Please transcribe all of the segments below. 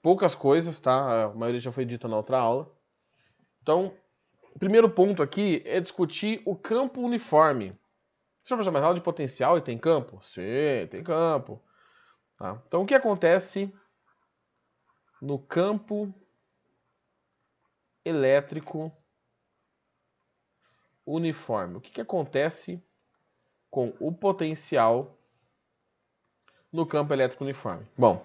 poucas coisas, tá? A maioria já foi dita na outra aula. Então, o primeiro ponto aqui é discutir o campo uniforme. Você já mais aula de potencial e tem campo? Sim, tem campo. Tá? Então, o que acontece no campo elétrico uniforme? O que acontece com o potencial no campo elétrico uniforme? Bom,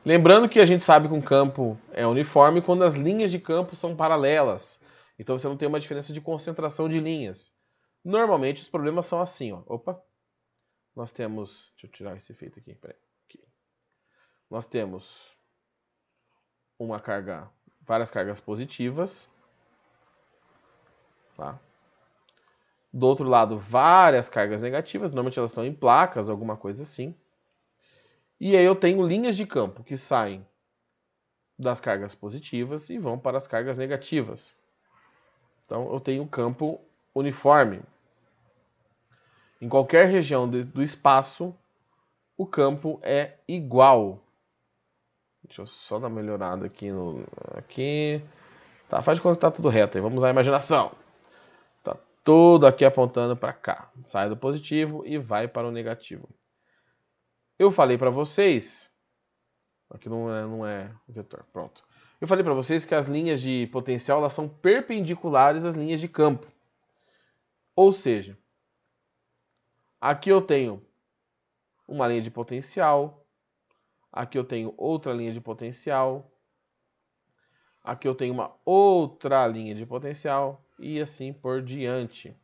lembrando que a gente sabe que um campo é uniforme quando as linhas de campo são paralelas. Então você não tem uma diferença de concentração de linhas. Normalmente os problemas são assim, ó. Opa. Nós temos, deixa eu tirar esse efeito aqui, peraí. Aqui. Nós temos uma carga, várias cargas positivas, tá? Do outro lado, várias cargas negativas, normalmente elas estão em placas, alguma coisa assim. E aí eu tenho linhas de campo que saem das cargas positivas e vão para as cargas negativas. Então eu tenho um campo uniforme. Em qualquer região do espaço, o campo é igual. Deixa eu só dar uma melhorada aqui aqui. Tá, faz de conta que tá tudo reto aí. Vamos à imaginação. Tá tudo aqui apontando para cá. Sai do positivo e vai para o negativo. Eu falei para vocês, aqui não é vetor, pronto. Eu falei para vocês que as linhas de potencial elas são perpendiculares às linhas de campo. Ou seja, aqui eu tenho uma linha de potencial, aqui eu tenho outra linha de potencial, aqui eu tenho uma outra linha de potencial e assim por diante.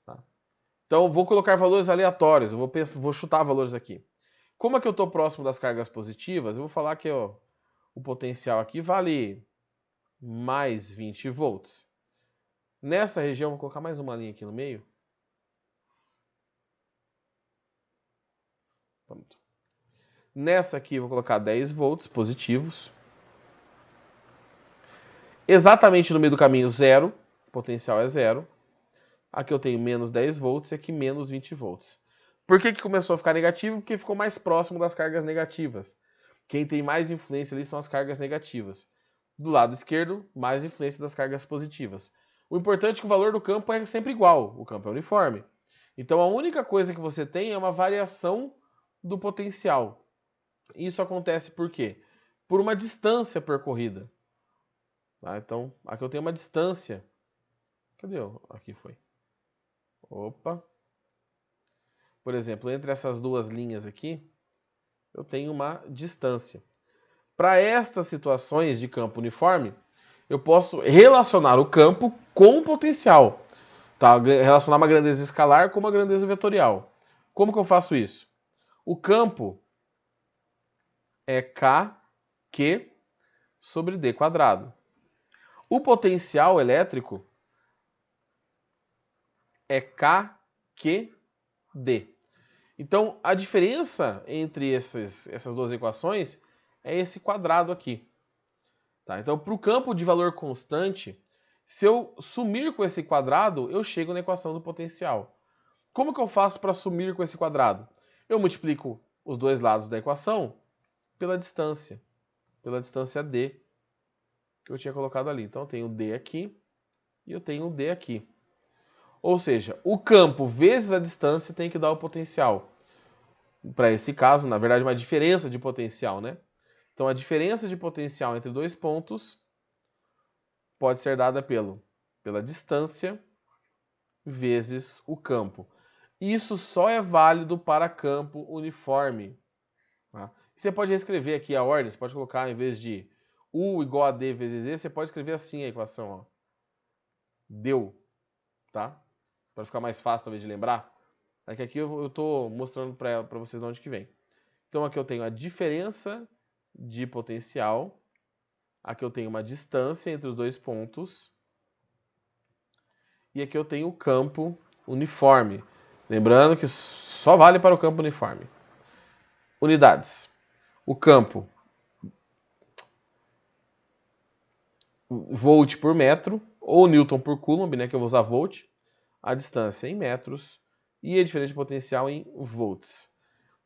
Tá? Então eu vou colocar valores aleatórios, eu vou chutar valores aqui. Como é que eu estou próximo das cargas positivas, eu vou falar que ó, o potencial aqui vale mais 20 volts. Nessa região, vou colocar mais uma linha aqui no meio. Pronto. Nessa aqui, vou colocar 10 volts positivos. Exatamente no meio do caminho, zero. O potencial é zero. Aqui eu tenho menos 10 volts e aqui menos 20 volts. Por que começou a ficar negativo? Porque ficou mais próximo das cargas negativas. Quem tem mais influência ali são as cargas negativas. Do lado esquerdo, mais influência das cargas positivas. O importante é que o valor do campo é sempre igual. O campo é uniforme. Então a única coisa que você tem é uma variação do potencial. Isso acontece por quê? Por uma distância percorrida. Tá? Então, aqui eu tenho uma distância. Cadê? Aqui foi. Opa. Por exemplo, entre essas duas linhas aqui, eu tenho uma distância. Para estas situações de campo uniforme, eu posso relacionar o campo com o potencial. Tá? Relacionar uma grandeza escalar com uma grandeza vetorial. Como que eu faço isso? O campo é KQ sobre D quadrado. O potencial elétrico é KQD. Então, a diferença entre essas duas equações é esse quadrado aqui. Tá? Então, para o campo de valor constante, se eu sumir com esse quadrado, eu chego na equação do potencial. Como que eu faço para sumir com esse quadrado? Eu multiplico os dois lados da equação pela distância D que eu tinha colocado ali. Então, eu tenho D aqui e eu tenho D aqui. Ou seja, o campo vezes a distância tem que dar o potencial. Para esse caso, na verdade, uma diferença de potencial, né? Então, a diferença de potencial entre dois pontos pode ser dada pela distância vezes o campo. Isso só é válido para campo uniforme. Tá? Você pode reescrever aqui a ordem, você pode colocar, em vez de U igual a D vezes E, você pode escrever assim a equação. Ó. Deu. Tá? Para ficar mais fácil, talvez, de lembrar. É que aqui eu estou mostrando para vocês de onde que vem. Então aqui eu tenho a diferença de potencial. Aqui eu tenho uma distância entre os dois pontos. E aqui eu tenho o campo uniforme. Lembrando que só vale para o campo uniforme. Unidades. O campo volt por metro, ou newton por coulomb, né, que eu vou usar volt. A distância em metros e a diferença de potencial em volts.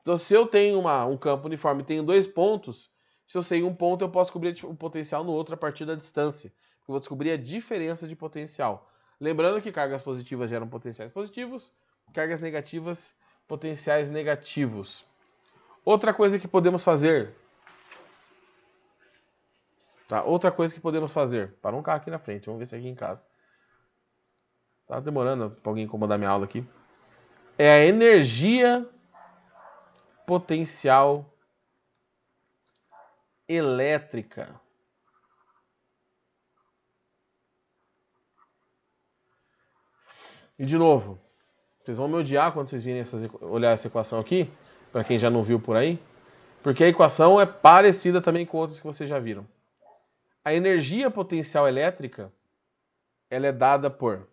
Então, se eu tenho um campo uniforme e tenho dois pontos, Se eu sei um ponto, eu posso descobrir o potencial no outro a partir da distância. Eu vou descobrir a diferença de potencial. Lembrando que cargas positivas geram potenciais positivos, cargas negativas, potenciais negativos. Outra coisa que podemos fazer. Tá? Outra coisa que podemos fazer. Para um carro aqui na frente. Vamos ver se é aqui em casa. Tá demorando para alguém incomodar minha aula aqui. É a energia potencial elétrica. E de novo, vocês vão me odiar quando vocês virem olhar essa equação aqui, para quem já não viu por aí, porque a equação é parecida também com outras que vocês já viram. A energia potencial elétrica, ela é dada por...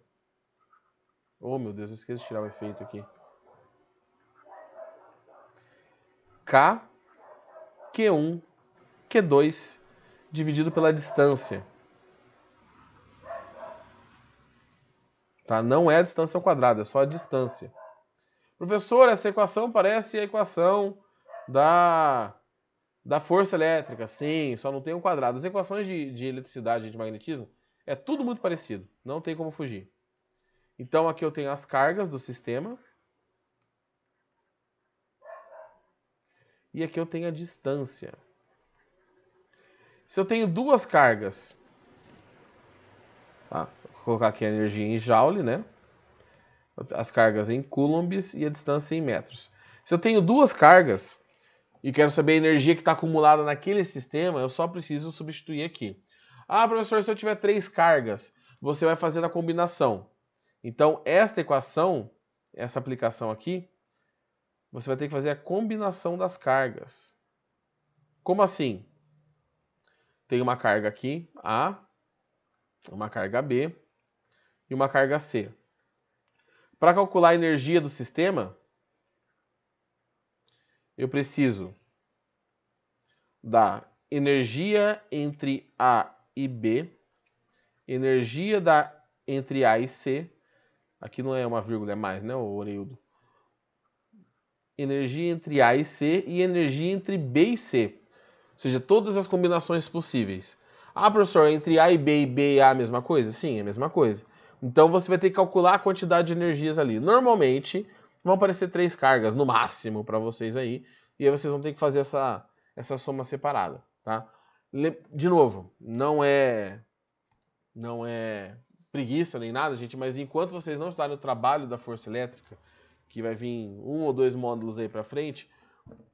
Oh, meu Deus, eu esqueci de tirar o efeito aqui. K, Q1, Q2, dividido pela distância. Tá? Não é a distância ao quadrado, é só a distância. Professor, essa equação parece a equação da força elétrica. Sim, só não tem um quadrado. As equações de eletricidade e de magnetismo é tudo muito parecido. Não tem como fugir. Então aqui eu tenho as cargas do sistema. E aqui eu tenho a distância. Se eu tenho duas cargas, tá? Vou colocar aqui a energia em joule, né? As cargas em coulombs e a distância em metros. Se eu tenho duas cargas e quero saber a energia que está acumulada naquele sistema, eu só preciso substituir aqui. Ah, professor, se eu tiver 3 cargas, você vai fazer a combinação. Então, esta equação, essa aplicação aqui, você vai ter que fazer a combinação das cargas. Como assim? Tem uma carga aqui, A, uma carga B e uma carga C. Para calcular a energia do sistema, eu preciso da energia entre A e B, energia entre A e C, aqui não é uma vírgula, é mais, né, o Oreildo? Energia entre A e C e energia entre B e C. Ou seja, todas as combinações possíveis. Ah, professor, entre A e B é a mesma coisa? Sim, é a mesma coisa. Então você vai ter que calcular a quantidade de energias ali. Normalmente vão aparecer 3 cargas, no máximo, para vocês aí. E aí vocês vão ter que fazer essa soma separada, tá? De novo, não é preguiça nem nada, gente, mas enquanto vocês não estudarem o trabalho da força elétrica, que vai vir 1 ou 2 módulos aí para frente,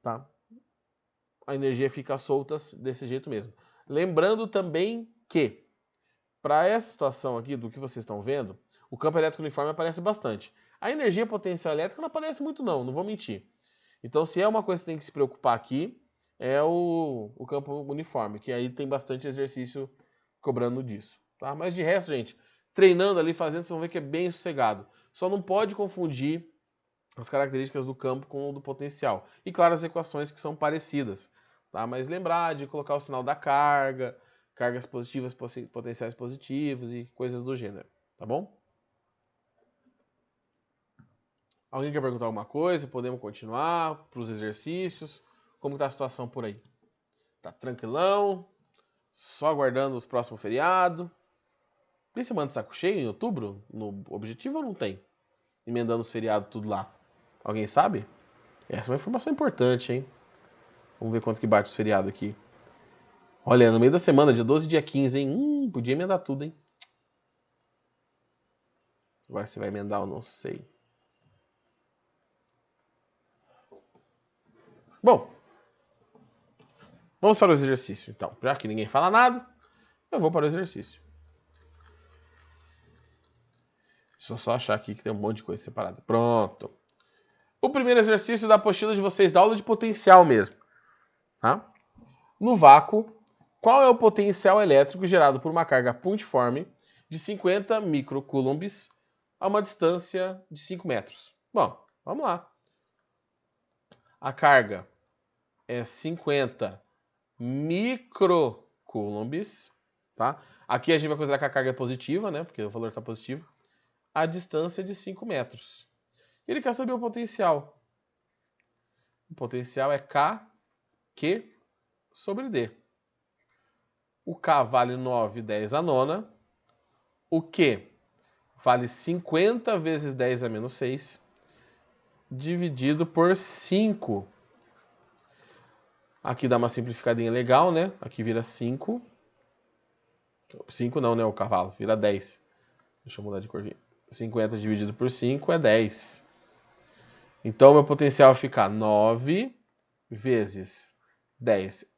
tá? A energia fica solta desse jeito mesmo. Lembrando também que, para essa situação aqui, do que vocês estão vendo, o campo elétrico uniforme aparece bastante. A energia potencial elétrica não aparece muito não vou mentir. Então, se é uma coisa que tem que se preocupar aqui, é o campo uniforme, que aí tem bastante exercício cobrando disso. Tá? Mas de resto, gente, treinando ali, fazendo, vocês vão ver que é bem sossegado. Só não pode confundir as características do campo com o do potencial. E claro, as equações que são parecidas. Tá? Mas lembrar de colocar o sinal da carga, cargas positivas, potenciais positivos e coisas do gênero. Tá bom? Alguém quer perguntar alguma coisa? Podemos continuar para os exercícios? Como está a situação por aí? Tá tranquilão? Só aguardando o próximo feriado? Tem semana de saco cheio em outubro? No Objetivo ou não tem? Emendando os feriados tudo lá. Alguém sabe? Essa é uma informação importante, hein? Vamos ver quanto que bate os feriados aqui. Olha, no meio da semana, dia 12 e dia 15, hein? Podia emendar tudo, hein? Agora se vai emendar ou não sei. Bom, vamos para o exercício, então. Já que ninguém fala nada, eu vou para o exercício. Deixa eu só achar aqui que tem um monte de coisa separada. Pronto. O primeiro exercício da apostila de vocês, da aula de potencial mesmo. Tá? No vácuo, qual é o potencial elétrico gerado por uma carga pontiforme de 50 microcoulombs a uma distância de 5 metros? Bom, vamos lá. A carga é 50 microcoulombs, tá? Aqui a gente vai considerar que a carga é positiva, né? Porque o valor está positivo. A distância de 5 metros. Ele quer saber o potencial. O potencial é K, Q, sobre D. O K vale 9, 10 a nona. O Q vale 50 vezes 10 a menos 6, dividido por 5. Aqui dá uma simplificadinha legal, né? Aqui vira 5. 5 não, né? O cavalo. Vira 10. Deixa eu mudar de cor aqui. 50 dividido por 5 é 10. Então, meu potencial vai ficar 9 vezes 10.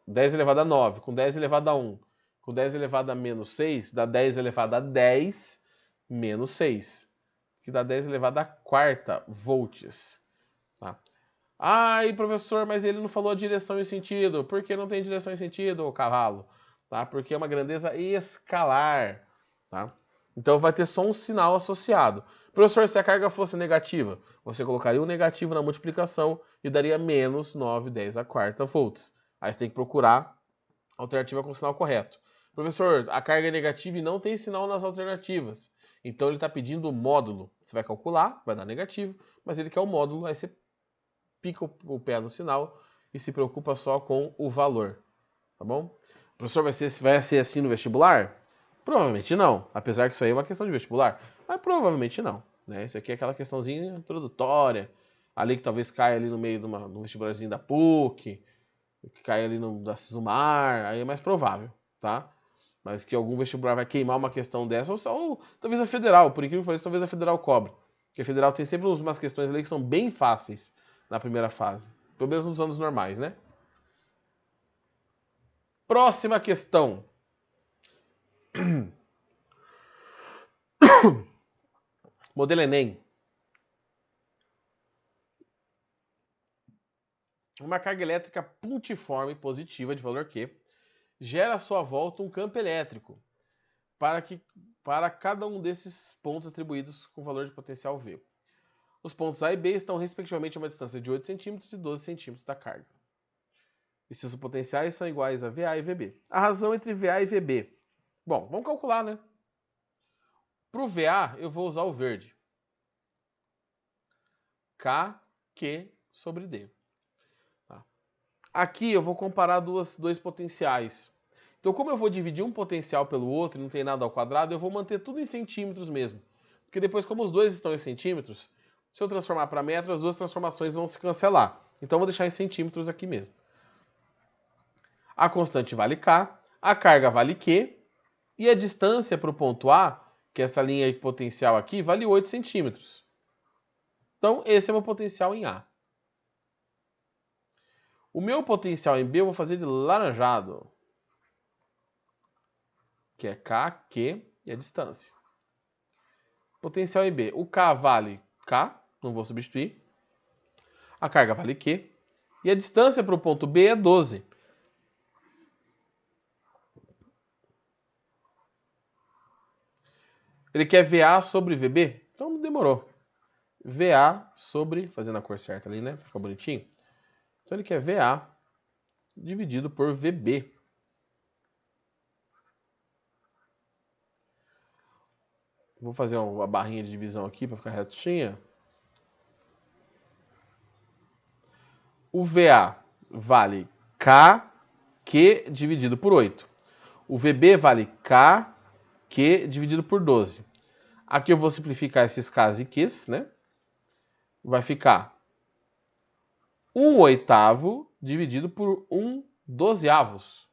10 elevado a 9, com 10 elevado a 1, com 10 elevado a menos 6, dá 10 elevado a 10 menos 6, que dá 10 elevado a quarta volts. Tá? Ai, professor, mas ele não falou direção e sentido. Por que não tem direção e sentido, cavalo? Tá? Porque é uma grandeza escalar. Tá? Então vai ter só um sinal associado. Professor, se a carga fosse negativa, você colocaria o negativo na multiplicação e daria menos 9, 10 a quarta volts. Aí você tem que procurar a alternativa com o sinal correto. Professor, a carga é negativa e não tem sinal nas alternativas. Então ele está pedindo o módulo. Você vai calcular, vai dar negativo, mas ele quer o módulo, aí você pica o pé no sinal e se preocupa só com o valor. Tá bom? Professor, vai ser assim no vestibular? Provavelmente não, apesar que isso aí é uma questão de vestibular. Mas provavelmente não. Né? Isso aqui é aquela questãozinha introdutória, ali que talvez caia ali no meio de um vestibularzinho da PUC, que caia ali da Sisumar, aí é mais provável, tá? Mas que algum vestibular vai queimar uma questão dessa, ou talvez a federal, por incrível que pareça, talvez a federal cobre. Porque a federal tem sempre umas questões ali que são bem fáceis na primeira fase. Pelo menos nos anos normais, né? Próxima questão. Modelo Enem. Uma carga elétrica pontiforme positiva de valor Q gera à sua volta um campo elétrico para cada um desses pontos atribuídos com valor de potencial V. Os pontos A e B estão respectivamente a uma distância de 8 cm e 12 cm da carga. E seus potenciais são iguais a VA e VB. A razão entre VA e VB. Bom, vamos calcular, né? Para o VA, eu vou usar o verde. KQ sobre D. Tá. Aqui eu vou comparar dois potenciais. Então, como eu vou dividir um potencial pelo outro e não tem nada ao quadrado, eu vou manter tudo em centímetros mesmo. Porque depois, como os dois estão em centímetros, se eu transformar para metro, as duas transformações vão se cancelar. Então, eu vou deixar em centímetros aqui mesmo. A constante vale K, a carga vale Q, e a distância para o ponto A, que é essa linha potencial aqui, vale 8 centímetros. Então, esse é o meu potencial em A. O meu potencial em B eu vou fazer de laranjado, que é K, Q e a distância. Potencial em B. O K vale K, não vou substituir. A carga vale Q. E a distância para o ponto B é 12. Ele quer VA sobre VB? Então demorou. VA sobre, fazendo a cor certa ali, né? Pra ficar bonitinho. Então ele quer VA dividido por VB. Vou fazer uma barrinha de divisão aqui para ficar retinha. O VA vale KQ dividido por 8. O VB vale KQ dividido por 12. Aqui eu vou simplificar esses Ks e Qs, né? Vai ficar 1/8 dividido por 1/12.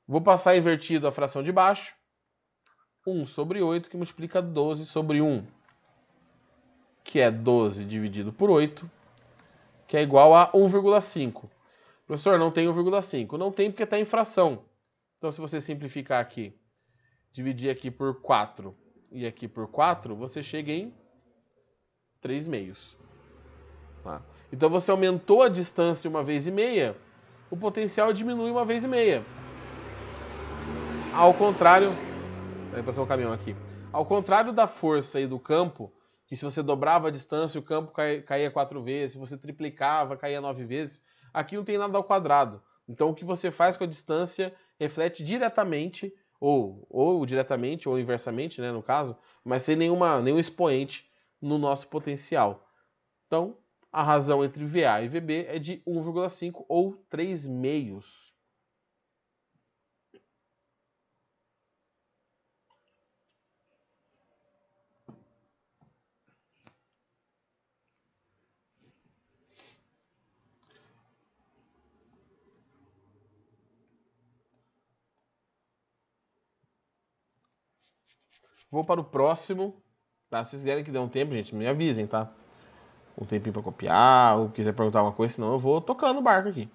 Vou passar invertido a fração de baixo. 1 sobre 8, que multiplica 12 sobre 1, que é 12 dividido por 8, que é igual a 1,5. Professor, não tem 1,5. Não tem porque está em fração. Então, se você simplificar aqui, dividir aqui por 4 e aqui por 4, você chega em 3 meios. Tá? Então, você aumentou a distância 1,5 vezes, o potencial diminui 1,5 vezes. Ao contrário... Passou um caminhão aqui. Ao contrário da força e do campo, que se você dobrava a distância, o campo caía 4 vezes, se você triplicava, caía 9 vezes, aqui não tem nada ao quadrado. Então, o que você faz com a distância reflete diretamente, ou diretamente, ou inversamente, né, no caso, mas sem nenhum expoente no nosso potencial. Então, A razão entre VA e VB é de 1,5 ou 3 meios. Vou para o próximo. Tá? Se vocês quiserem que dê um tempo, gente, me avisem, tá? Um tempinho para copiar, ou quiser perguntar alguma coisa, senão eu vou tocando o barco aqui.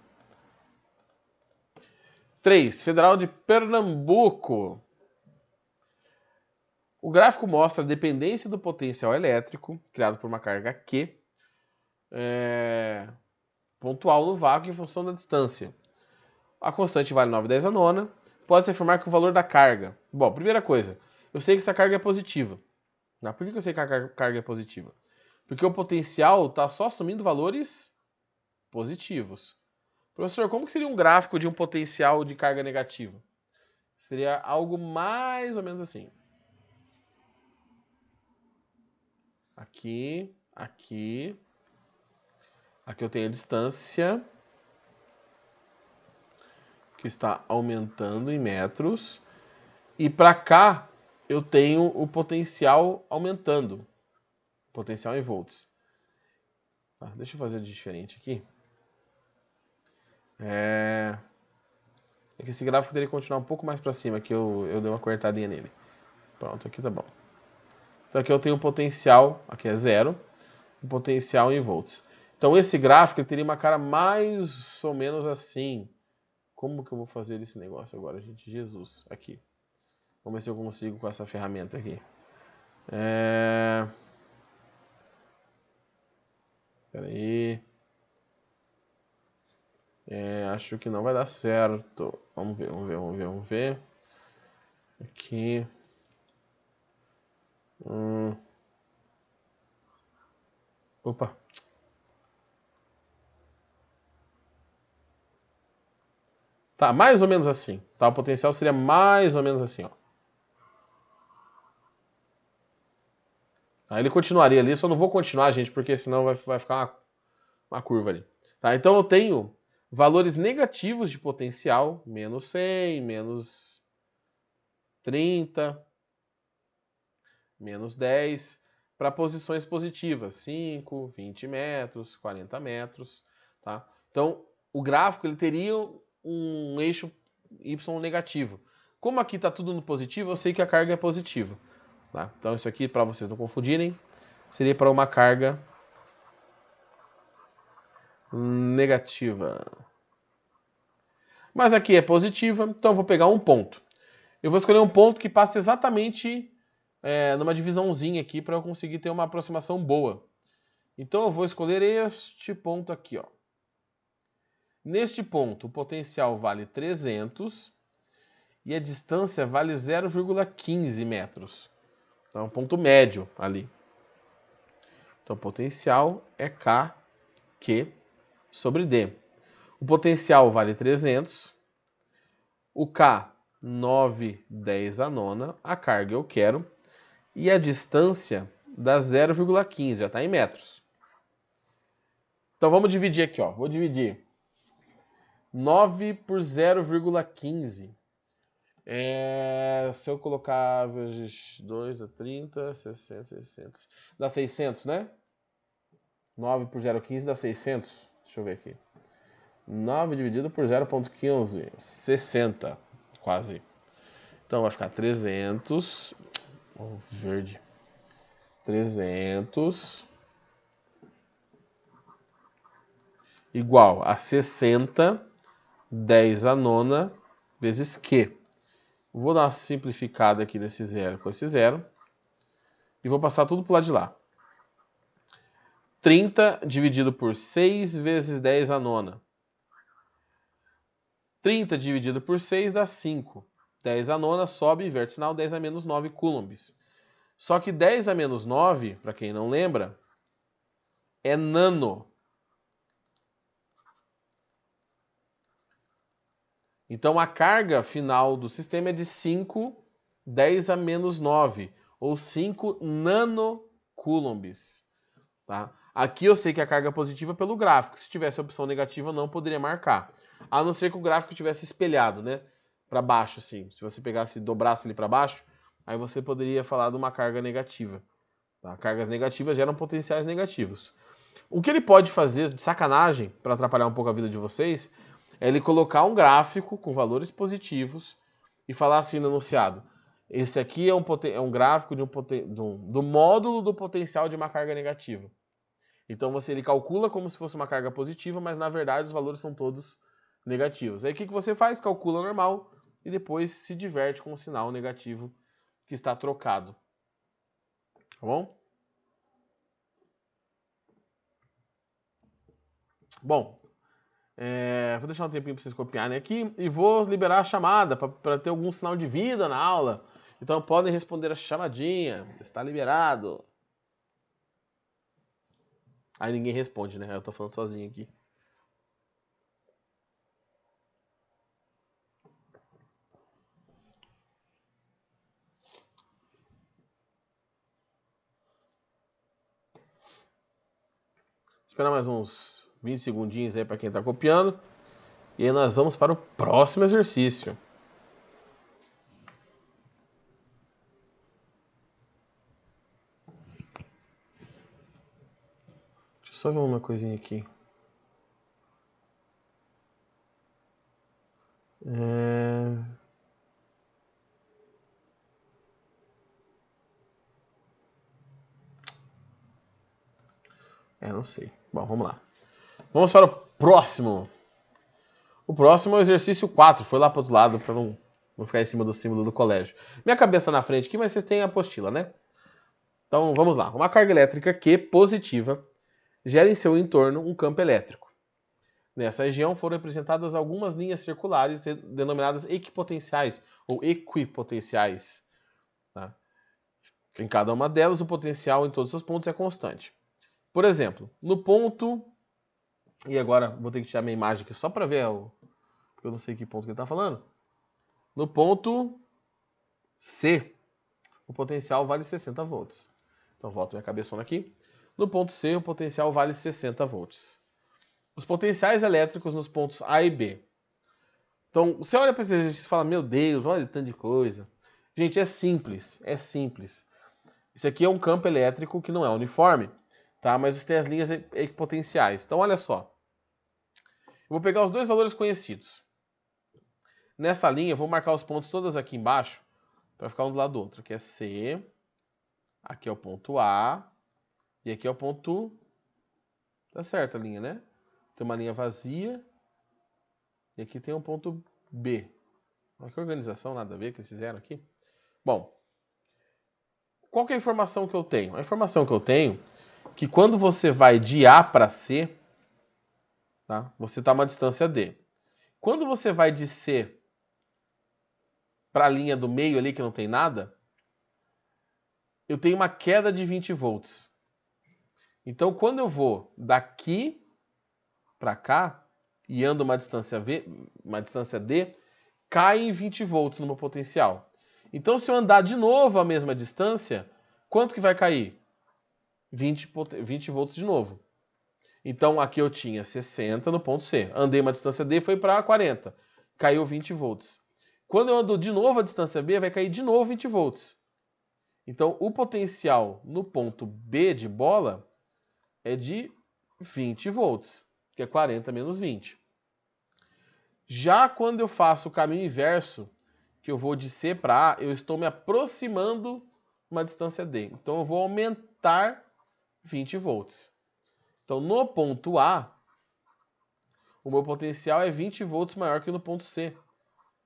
3. Federal de Pernambuco. O gráfico mostra a dependência do potencial elétrico, criado por uma carga Q, pontual no vácuo em função da distância. A constante vale 9/10 a nona. Pode-se afirmar que o valor da carga... Bom, primeira coisa, eu sei que essa carga é positiva. Por que eu sei que a carga é positiva? Porque o potencial está só assumindo valores positivos. Professor, como que seria um gráfico de um potencial de carga negativa? Seria algo mais ou menos assim. Aqui, aqui. Aqui eu tenho a distância, que está aumentando em metros. E para cá eu tenho o potencial aumentando. Potencial em volts. Tá, deixa eu fazer de diferente aqui. É que esse gráfico teria que continuar um pouco mais para cima, que eu dei uma cortadinha nele. Pronto, aqui tá bom. Então aqui eu tenho o potencial, aqui é 0, o potencial em volts. Então esse gráfico ele teria uma cara mais ou menos assim. Como que eu vou fazer esse negócio agora, gente? Jesus, aqui. Vamos ver se eu consigo com essa ferramenta aqui. Espera aí. Acho que não vai dar certo. Vamos ver. Aqui. Opa. Tá, mais ou menos assim. Tá, o potencial seria mais ou menos assim, ó. Aí ele continuaria ali, só não vou continuar, gente, porque senão vai ficar uma curva ali. Tá, então eu tenho valores negativos de potencial, menos 100, menos 30, menos 10, para posições positivas, 5, 20 metros, 40 metros. Tá? Então, o gráfico ele teria um eixo Y negativo. Como aqui está tudo no positivo, eu sei que a carga é positiva. Tá? Então, isso aqui, para vocês não confundirem, seria para uma carga negativa. Mas aqui é positiva, então eu vou pegar um ponto. Eu vou escolher um ponto que passe exatamente numa divisãozinha aqui para eu conseguir ter uma aproximação boa. Então eu vou escolher este ponto aqui, ó. Neste ponto, o potencial vale 300 e a distância vale 0,15 metros. Então é um ponto médio ali. Então o potencial é KQ sobre D. O potencial vale 300. O K, 9/10 a nona. A carga eu quero. E a distância dá 0,15, já está em metros. Então vamos dividir aqui, ó. Vou dividir 9 por 0,15. Se eu colocar vezes 2 dá 30, 60, 600. Dá 600, né? 9 por 0,15 dá 600. Deixa eu ver aqui. 9 dividido por 0,15. 60, quase. Então vai ficar 300. Verde. 300 igual a 60, 10 a nona, vezes Q. Vou dar uma simplificada aqui nesse zero com esse zero. E vou passar tudo para o lado de lá. 30 dividido por 6 vezes 10 a nona. 30 dividido por 6 dá 5. 10 a nona sobe, inverte sinal, 10 a menos 9 coulombs. Só que 10 a menos 9, para quem não lembra, é nano. Então a carga final do sistema é de 5, 10 a menos 9, ou 5 nanocoulombs. Tá? Aqui eu sei que a carga é positiva pelo gráfico. Se tivesse a opção negativa, eu não poderia marcar. A não ser que o gráfico tivesse espelhado, né? Para baixo, assim. Se você pegasse e dobrasse ele para baixo, aí você poderia falar de uma carga negativa. Tá? Cargas negativas geram potenciais negativos. O que ele pode fazer de sacanagem, para atrapalhar um pouco a vida de vocês, é ele colocar um gráfico com valores positivos e falar assim no enunciado: esse aqui é um gráfico do módulo do potencial de uma carga negativa. Então ele calcula como se fosse uma carga positiva, mas na verdade os valores são todos negativos. Aí o que você faz? Calcula normal e depois se diverte com o sinal negativo que está trocado. Tá bom? Bom, vou deixar um tempinho para vocês copiarem aqui e vou liberar a chamada para ter algum sinal de vida na aula. Então podem responder a chamadinha. Está liberado. Aí ninguém responde, né? Eu tô falando sozinho aqui. Esperar mais uns 20 segundinhos aí para quem tá copiando. E aí nós vamos para o próximo exercício. Deixa eu só ver uma coisinha aqui. Não sei. Bom, vamos lá. Vamos para o próximo. O próximo é o exercício 4. Foi lá para o outro lado para não ficar em cima do símbolo do colégio. Minha cabeça na frente aqui, mas vocês têm a apostila, né? Então vamos lá. Uma carga elétrica Q positiva gera em seu entorno um campo elétrico. Nessa região foram representadas algumas linhas circulares denominadas equipotenciais ou equipotenciais. Tá? Em cada uma delas, o potencial em todos os pontos é constante. Por exemplo, no ponto... E agora vou ter que tirar minha imagem aqui só para ver, porque eu não sei que ponto que ele está falando. No ponto C, o potencial vale 60 volts. Então volto minha cabeçona aqui. No ponto C, o potencial vale 60 volts. Os potenciais elétricos nos pontos A e B. Então, você olha para esse exercício e fala, meu Deus, olha tanto de coisa. Gente, é simples, é simples. Isso aqui é um campo elétrico que não é uniforme, tá? Mas você tem as linhas equipotenciais. Então, olha só. Eu vou pegar os dois valores conhecidos. Nessa linha, eu vou marcar os pontos todos aqui embaixo, para ficar um do lado do outro. Aqui é C, aqui é o ponto A, e aqui é o ponto... Tá certo a linha, né? Tem uma linha vazia, e aqui tem um ponto B. Olha que organização, nada a ver que eles fizeram aqui. Bom, qual que é a informação que eu tenho? A informação que eu tenho é que quando você vai de A para C, tá? Você está a uma distância D. Quando você vai de C para a linha do meio ali, que não tem nada, eu tenho uma queda de 20 volts. Então, quando eu vou daqui para cá e ando uma distância D, cai em 20 volts no meu potencial. Então, se eu andar de novo a mesma distância, quanto que vai cair? 20 volts de novo. Então, aqui eu tinha 60 no ponto C. Andei uma distância D, foi para 40. Caiu 20 volts. Quando eu ando de novo a distância B, vai cair de novo 20 volts. Então, o potencial no ponto B de bola é de 20 volts, que é 40 menos 20. Já quando eu faço o caminho inverso, que eu vou de C para A, eu estou me aproximando uma distância D. Então eu vou aumentar 20 volts. Então no ponto A, o meu potencial é 20 volts maior que no ponto C.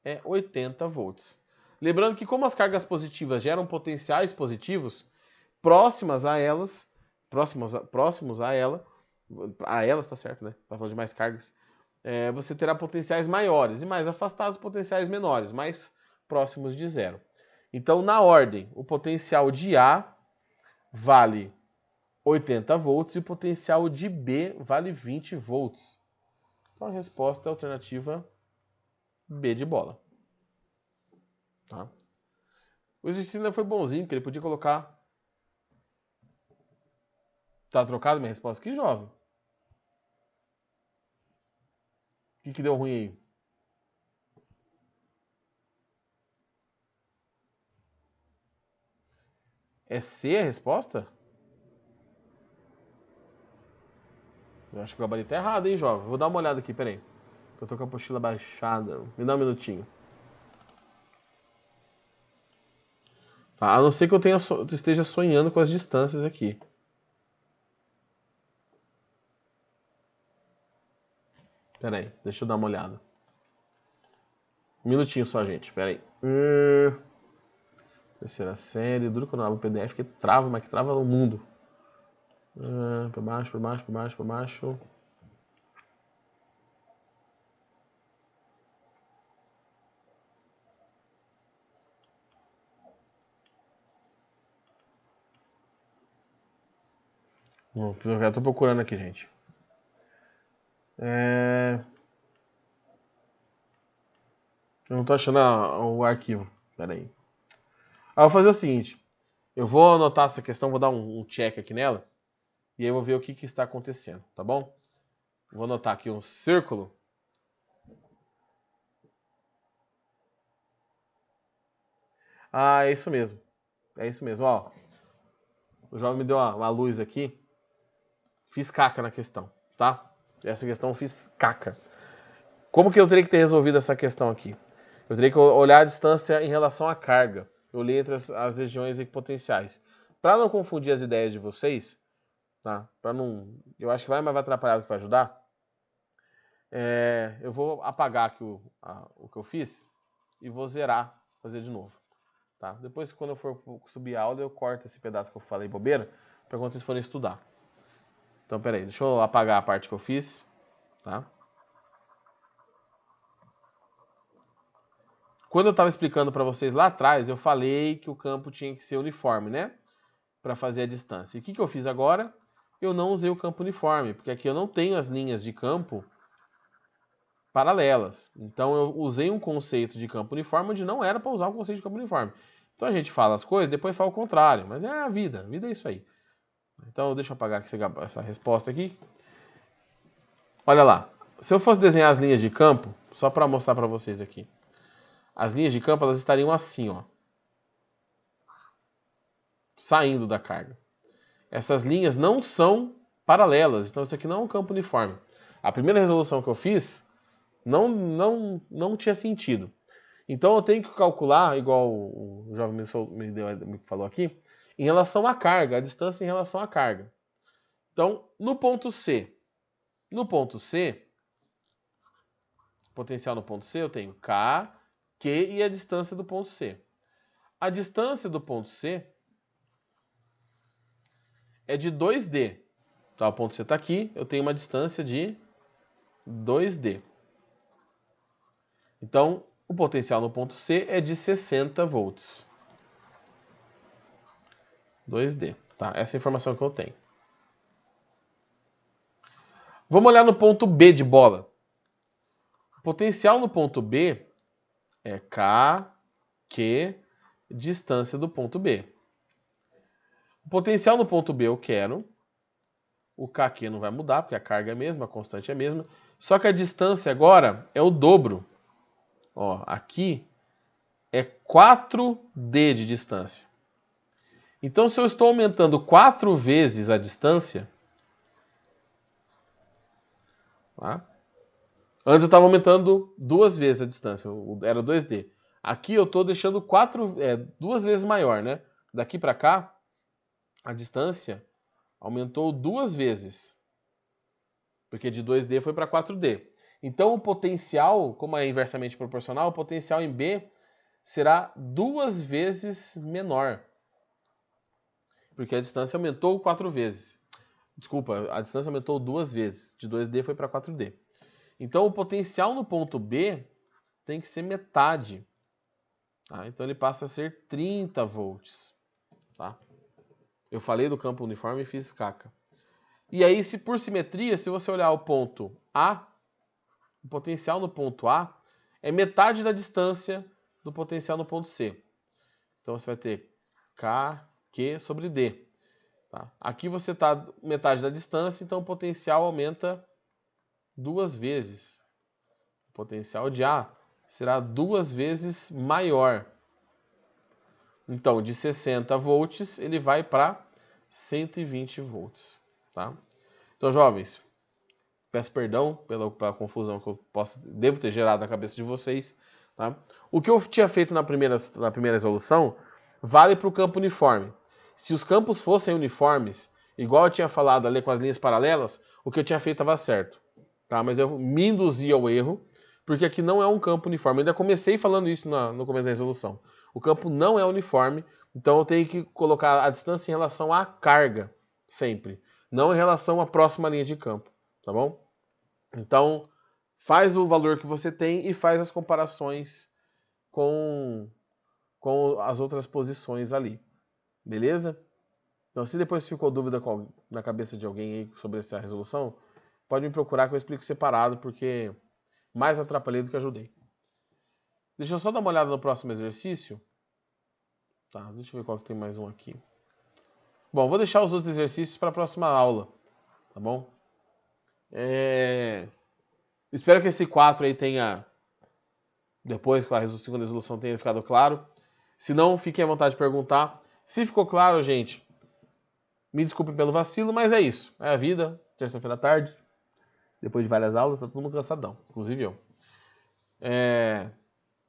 É 80 volts. Lembrando que como as cargas positivas geram potenciais positivos, próximos a elas, a elas, tá certo, né? Tá falando de mais cargas. Você terá potenciais maiores e mais afastados potenciais menores, mais próximos de zero. Então, na ordem, o potencial de A vale 80 volts e o potencial de B vale 20 volts. Então, a resposta é a alternativa B de bola. Tá? O exercício ainda foi bonzinho, porque ele podia colocar Tá trocado minha resposta aqui, jovem? O que deu ruim aí? É C a resposta? Eu acho que o gabarito tá errado, hein, jovem? Vou dar uma olhada aqui, peraí. Eu tô com a apostila baixada. Me dá um minutinho. Tá, a não ser que eu esteja sonhando com as distâncias aqui. Peraí, deixa eu dar uma olhada. Um minutinho só, gente. Peraí. Terceira série. Duro que eu não abro o PDF que trava, mas que trava o mundo. Pra baixo, pra baixo, pra baixo, pra baixo. Eu já tô procurando aqui, gente. Eu não tô achando o arquivo. Pera aí. Eu vou fazer o seguinte. Eu vou anotar essa questão, vou dar um check aqui nela. E aí eu vou ver o que está acontecendo, tá bom? Vou anotar aqui um círculo. Ah, é isso mesmo. É isso mesmo, ó. O jovem me deu uma luz aqui. Fiz caca na questão, tá? Essa questão eu fiz caca. Como que eu teria que ter resolvido essa questão aqui? Eu teria que olhar a distância em relação à carga. Eu li entre as regiões equipotenciais. Para não confundir as ideias de vocês, tá? Para não, eu acho que vai mais atrapalhar do que vai ajudar. Eu vou apagar aqui o que eu fiz e vou zerar, fazer de novo. Tá? Depois, quando eu for subir a aula, eu corto esse pedaço que eu falei bobeira para quando vocês forem estudar. Então, peraí, deixa eu apagar a parte que eu fiz. Tá? Quando eu estava explicando para vocês lá atrás, eu falei que o campo tinha que ser uniforme, né? Para fazer a distância. E o que eu fiz agora? Eu não usei o campo uniforme, porque aqui eu não tenho as linhas de campo paralelas. Então eu usei um conceito de campo uniforme onde não era para usar o conceito de campo uniforme. Então a gente fala as coisas, depois fala o contrário. Mas é a vida é isso aí. Então deixa eu apagar aqui essa resposta aqui. Olha lá. Se eu fosse desenhar as linhas de campo, só para mostrar para vocês aqui. As linhas de campo elas estariam assim, ó. Saindo da carga. Essas linhas não são paralelas, então isso aqui não é um campo uniforme. A primeira resolução que eu fiz não tinha sentido. Então eu tenho que calcular, igual o jovem me falou aqui, em relação à carga, a distância em relação à carga. Então, no ponto C, potencial no ponto C, eu tenho K, Q e a distância do ponto C. A distância do ponto C é de 2D. Tá, o ponto C está aqui, eu tenho uma distância de 2D. Então, o potencial no ponto C é de 60 volts. 2D. Tá? Essa é a informação que eu tenho. Vamos olhar no ponto B de bola. O potencial no ponto B é K, Q, distância do ponto B. O potencial no ponto B eu quero. O KQ não vai mudar, porque a carga é a mesma, a constante é a mesma. Só que a distância agora é o dobro. Ó, aqui é 4D de distância. Então, se eu estou aumentando 4 vezes a distância, tá? Antes eu estava aumentando 2 vezes a distância, era 2D. Aqui eu estou deixando 2 vezes maior, né? Daqui para cá, a distância aumentou 2 vezes. Porque de 2D foi para 4D. Então o potencial, como é inversamente proporcional, o potencial em B será 2 vezes menor. Porque a distância aumentou 4 vezes. Desculpa, a distância aumentou 2 vezes. De 2D foi para 4D. Então o potencial no ponto B tem que ser metade. Tá? Então ele passa a ser 30 volts. Tá? Eu falei do campo uniforme e fiz caca. E aí, se por simetria, se você olhar o ponto A, o potencial no ponto A é metade da distância do potencial no ponto C. Então você vai ter K, Q sobre D. Tá? Aqui você está metade da distância, então o potencial aumenta 2 vezes. O potencial de A será 2 vezes maior. Então, de 60 volts, ele vai para 120 volts. Tá? Então, jovens, peço perdão pela confusão que eu devo ter gerado na cabeça de vocês. Tá? O que eu tinha feito na primeira resolução vale para o campo uniforme. Se os campos fossem uniformes, igual eu tinha falado ali com as linhas paralelas, o que eu tinha feito estava certo. Tá? Mas eu me induzi ao erro, porque aqui não é um campo uniforme. Eu ainda comecei falando isso no começo da resolução. O campo não é uniforme, então eu tenho que colocar a distância em relação à carga, sempre. Não em relação à próxima linha de campo, tá bom? Então, faz o valor que você tem e faz as comparações com as outras posições ali. Beleza? Então, se depois ficou dúvida na cabeça de alguém aí sobre essa resolução, pode me procurar que eu explico separado, porque mais atrapalhei do que ajudei. Deixa eu só dar uma olhada no próximo exercício. Tá, deixa eu ver qual que tem mais um aqui. Bom, vou deixar os outros exercícios para a próxima aula, tá bom? Espero que esse 4 aí tenha, depois com a segunda resolução, tenha ficado claro. Se não, fiquem à vontade de perguntar. Se ficou claro, gente, me desculpem pelo vacilo, mas é isso. É a vida, terça-feira à tarde, depois de várias aulas, tá todo mundo cansadão, inclusive eu.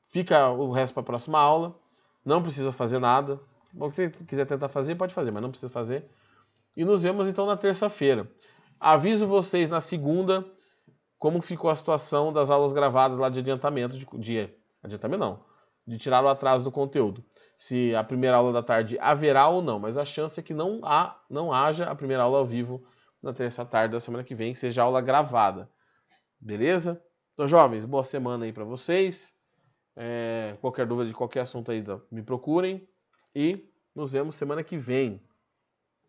Fica o resto para a próxima aula. Não precisa fazer nada. Bom, se você quiser tentar fazer, pode fazer, mas não precisa fazer. E nos vemos então na terça-feira. Aviso vocês na segunda como ficou a situação das aulas gravadas lá de adiantamento, de tirar o atraso do conteúdo. Se a primeira aula da tarde haverá ou não, mas a chance é que não haja a primeira aula ao vivo na terça tarde da semana que vem, que seja aula gravada. Beleza? Então, jovens, boa semana aí para vocês. Qualquer dúvida de qualquer assunto aí, me procurem. E nos vemos semana que vem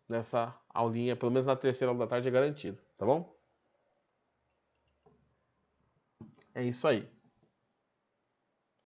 nessa aulinha, pelo menos na terceira aula da tarde é garantido, tá bom? É isso aí.